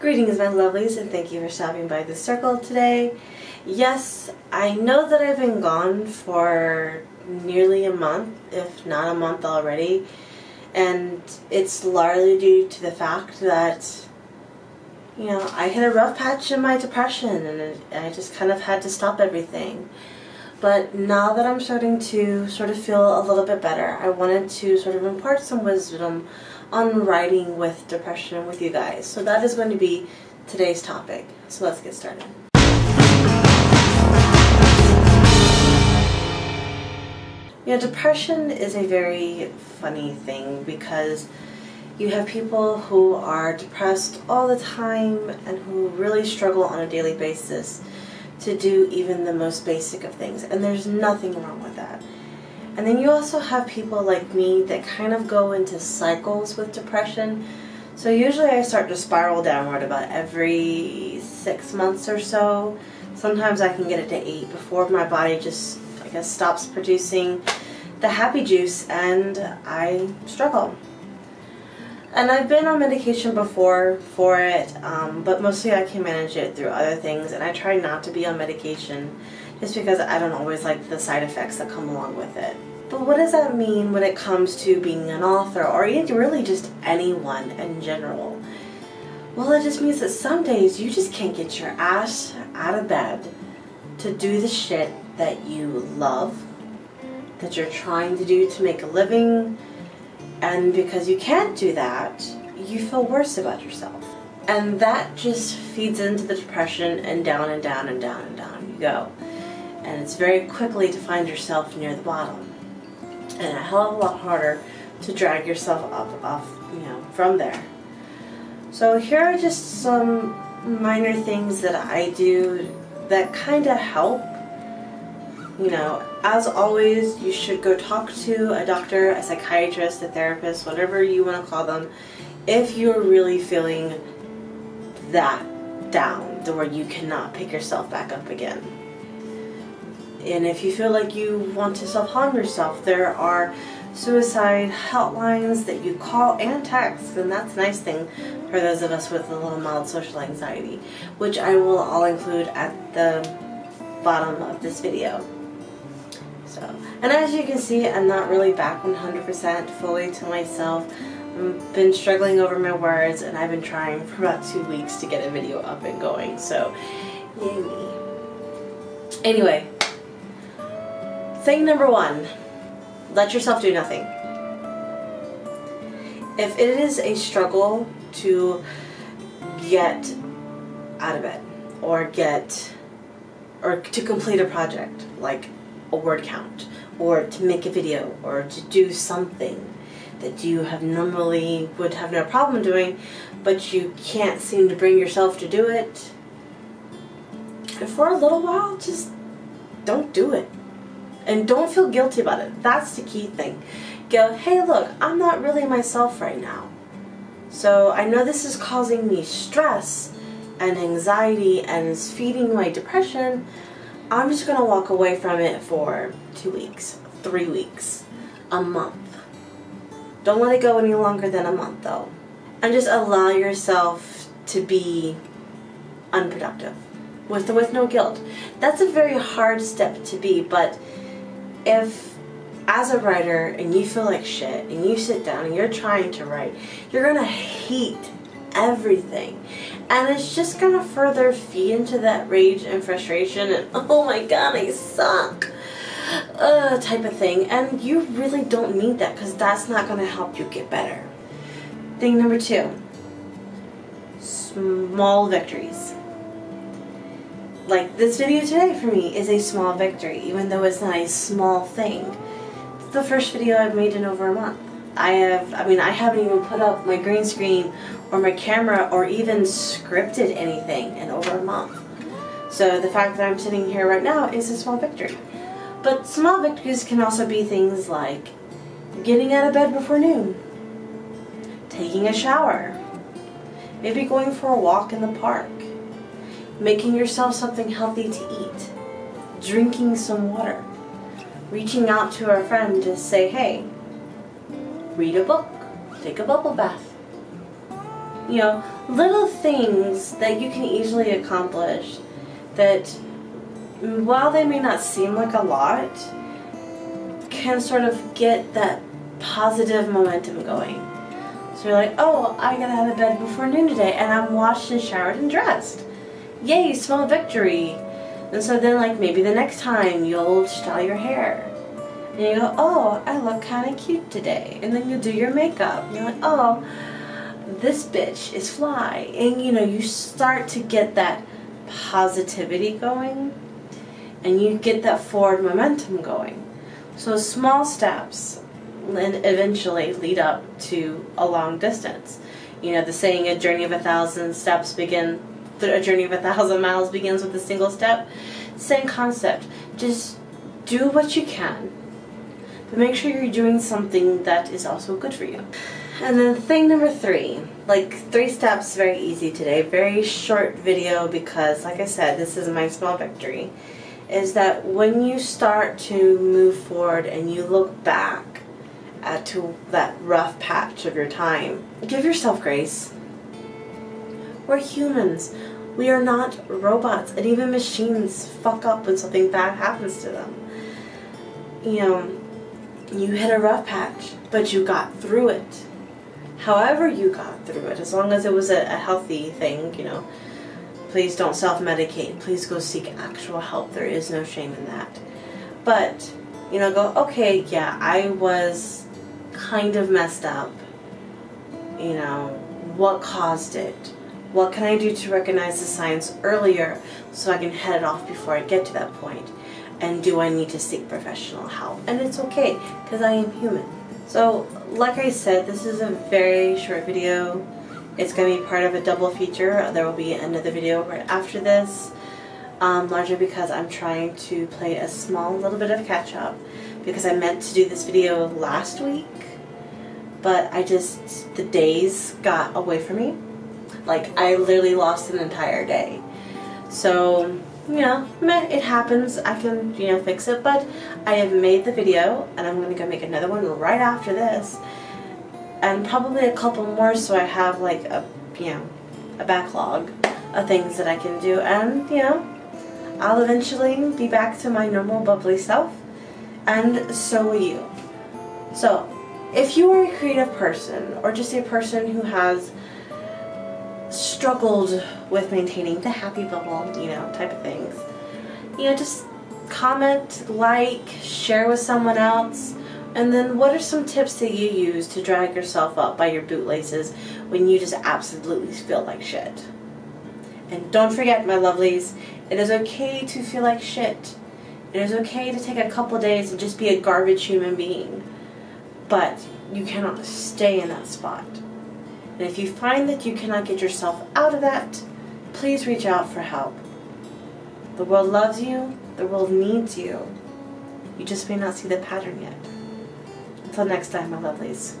Greetings my lovelies, and thank you for stopping by the circle today. Yes, I know that I've been gone for nearly a month, if not a month already, and it's largely due to the fact that, you know, I hit a rough patch in my depression and I just kind of had to stop everything. But now that I'm starting to sort of feel a little bit better, I wanted to sort of impart some wisdom on writing with depression with you guys. So that is going to be today's topic. So let's get started. You know, depression is a very funny thing because you have people who are depressed all the time and who really struggle on a daily basis to do even the most basic of things, and there's nothing wrong with that. And then you also have people like me that kind of go into cycles with depression. So usually I start to spiral downward about every 6 months or so. Sometimes I can get it to 8 before my body just, I guess, stops producing the happy juice and I struggle. And I've been on medication before for it, but mostly I can manage it through other things, and I try not to be on medication just because I don't always like the side effects that come along with it. But what does that mean when it comes to being an author, or really just anyone in general? Well, it just means that some days you just can't get your ass out of bed to do the shit that you love, that you're trying to do to make a living, and because you can't do that, you feel worse about yourself. And that just feeds into the depression, and down and down and down and down you go. And it's very quickly to find yourself near the bottom. And a hell of a lot harder to drag yourself up off, from there. So here are just some minor things that I do that kind of help. As always, you should go talk to a doctor, a psychiatrist, a therapist, whatever you want to call them, if you're really feeling that down to where you cannot pick yourself back up again. And if you feel like you want to self-harm yourself, there are suicide hotlines that you call and text, and that's a nice thing for those of us with a little mild social anxiety, which I will all include at the bottom of this video. And as you can see, I'm not really back 100% fully to myself. I've been struggling over my words, and I've been trying for about 2 weeks to get a video up and going, so yay me. Anyway, thing number 1, let yourself do nothing. If it is a struggle to get out of bed or to complete a project, like a word count, or to make a video, or to do something that you normally would have no problem doing, but you can't seem to bring yourself to do it, and for a little while, just don't do it. And don't feel guilty about it. That's the key thing. Go, hey look, I'm not really myself right now. So I know this is causing me stress and anxiety and is feeding my depression. I'm just going to walk away from it for 2 weeks, 3 weeks, a month. Don't let it go any longer than a month though. And just allow yourself to be unproductive with no guilt. That's a very hard step to be, but if as a writer and you feel like shit and you sit down and you're trying to write, you're going to hate everything, and it's just going to further feed into that rage and frustration and oh my god, I suck type of thing, and you really don't need that because that's not going to help you get better. Thing number 2, small victories. Like this video today for me is a small victory, even though it's not a small thing. It's the first video I've made in over a month. I haven't even put up my green screen or my camera or even scripted anything in over a month. So the fact that I'm sitting here right now is a small victory. But small victories can also be things like getting out of bed before noon, taking a shower, maybe going for a walk in the park, making yourself something healthy to eat, drinking some water, reaching out to a friend to say, hey, read a book, take a bubble bath. You know, little things that you can easily accomplish that, while they may not seem like a lot, can sort of get that positive momentum going. So you're like, oh, I got out of bed before noon today and I'm washed and showered and dressed. Yay, small victory. And so then, like, maybe the next time you'll style your hair. And you go, oh, I look kind of cute today. And then you do your makeup. And you're like, oh, this bitch is fly. And, you know, you start to get that positivity going. And you get that forward momentum going. So small steps and eventually lead up to a long distance. You know, the saying, a journey of 1,000 steps a journey of 1,000 miles begins with a single step. Same concept. Just do what you can, but make sure you're doing something that is also good for you. And then thing number 3, like 3 steps, very easy today, very short video because, like I said, this is my small victory, is that when you start to move forward and you look back to that rough patch of your time, give yourself grace. We're humans. We are not robots, and even machines fuck up when something bad happens to them. You know, you hit a rough patch, but you got through it. However you got through it, as long as it was a healthy thing, you know, please don't self-medicate. Please go seek actual help. There is no shame in that. But, you know, go, okay, yeah, I was kind of messed up. You know, what caused it? What can I do to recognize the signs earlier so I can head it off before I get to that point? And do I need to seek professional help? And it's okay, because I am human. So, like I said, this is a very short video. It's going to be part of a double feature. There will be another video right after this. Largely because I'm trying to play a small little bit of catch up. Because I meant to do this video last week. But the days got away from me. Like, I literally lost an entire day. So, you know, it happens. I can, you know, fix it. But I have made the video, and I'm going to go make another one right after this. And probably a couple more, so I have, like, a backlog of things that I can do. And, you know, I'll eventually be back to my normal bubbly self. And so will you. So, if you are a creative person, or just a person who has struggled with maintaining the happy bubble, you know, type of things, you know, just comment, like, share with someone else, and then what are some tips that you use to drag yourself up by your bootlaces when you just absolutely feel like shit? And don't forget, my lovelies, it is okay to feel like shit. It is okay to take a couple days and just be a garbage human being, but you cannot stay in that spot. And if you find that you cannot get yourself out of that, please reach out for help. The world loves you. The world needs you. You just may not see the pattern yet. Until next time, my lovelies.